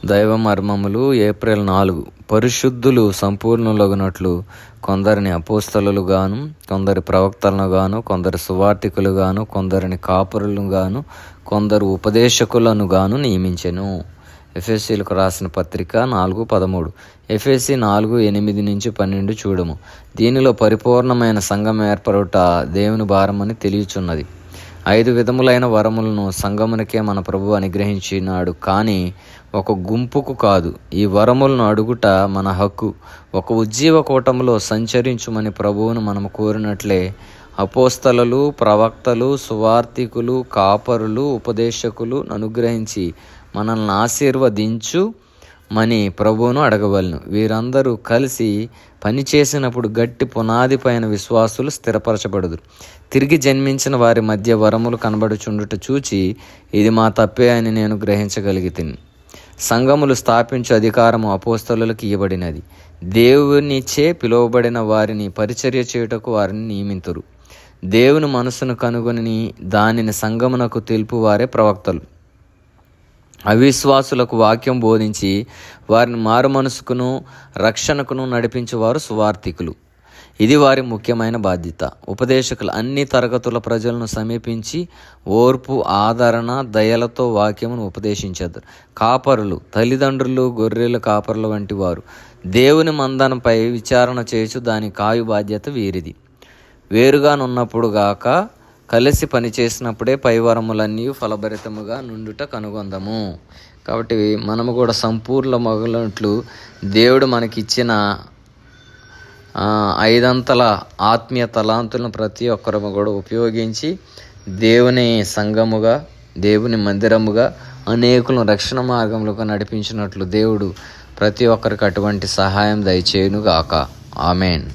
దైవ మర్మములు ఏప్రిల్ 4. పరిశుద్ధులు సంపూర్ణులగునట్లు కొందరిని అపోస్తలులు గాను, కొందరి ప్రవక్తలను గాను, కొందరు సువార్తికులు గాను, కొందరిని కాపురులను గాను, కొందరు ఉపదేశకులను గాను నియమించెను. ఎఫెసీలకు రాసిన పత్రిక 4:13. ఎఫెసీ 4:8-12 చూడము. దీనిలో పరిపూర్ణమైన సంఘం ఏర్పడుట దేవుని భారమని తెలియచున్నది. 5 విధములైన వరములను సంఘమునకే మన ప్రభువు అనుగ్రహించినాడు, కానీ ఒక గుంపుకు కాదు. ఈ వరములను అడుగుట మన హక్కు. ఒక ఉజ్జీవ కూటములో సంచరించుమని ప్రభువును మనము కోరినట్లే అపోస్తలులు, ప్రవక్తలు, సువార్తికులు, కాపరులు, ఉపదేశకులు అనుగ్రహించి మనల్ని ఆశీర్వదించు మని ప్రభువును అడగవలను. వీరందరూ కలిసి పనిచేసినప్పుడు గట్టి పునాది పైన విశ్వాసులు స్థిరపరచబడుదురు. తిరిగి జన్మించిన వారి మధ్య వరములు కనబడుచుండుట చూచి ఇది మా తప్పే అని నేను గ్రహించగలిగితిని. సంఘములు స్థాపించు అధికారము అపోస్తలులకు ఇవ్వబడినది. దేవునిచే పిలువబడిన వారిని పరిచర్య చేయుటకు వారిని నియమింతురు. దేవుని మనసును కనుగొని దానిని సంఘమునకు తెలుపు వారే ప్రవక్తలు. అవిశ్వాసులకు వాక్యం బోధించి వారిని మారు మనసుకును రక్షణకును నడిపించేవారు సువార్తికులు. ఇది వారి ముఖ్యమైన బాధ్యత. ఉపదేశకులు అన్ని తరగతుల ప్రజలను సమీపించి ఓర్పు, ఆదరణ, దయలతో వాక్యమును ఉపదేశించారు. కాపరులు తల్లిదండ్రులు, గొర్రెల కాపరుల వంటి వారు దేవుని మందనపై విచారణ చేయుచు దాని కాయు బాధ్యత వీరిది. వేరుగానున్నప్పుడు గాక కలిసి పనిచేసినప్పుడే పైవరములన్నీ ఫలభరితముగా నుండుట కనుగొందము. కాబట్టి మనము కూడా సంపూర్ణ మగులట్లు దేవుడు మనకిచ్చిన 5 ఆత్మీయ తలాంతులను ప్రతి ఒక్కరము కూడా ఉపయోగించి దేవుని సంఘముగా, దేవుని మందిరముగా అనేకులను రక్షణ మార్గంలోకి నడిపించినట్లు దేవుడు ప్రతి ఒక్కరికి అటువంటి సహాయం దయచేయునుగాక. ఆమెన్.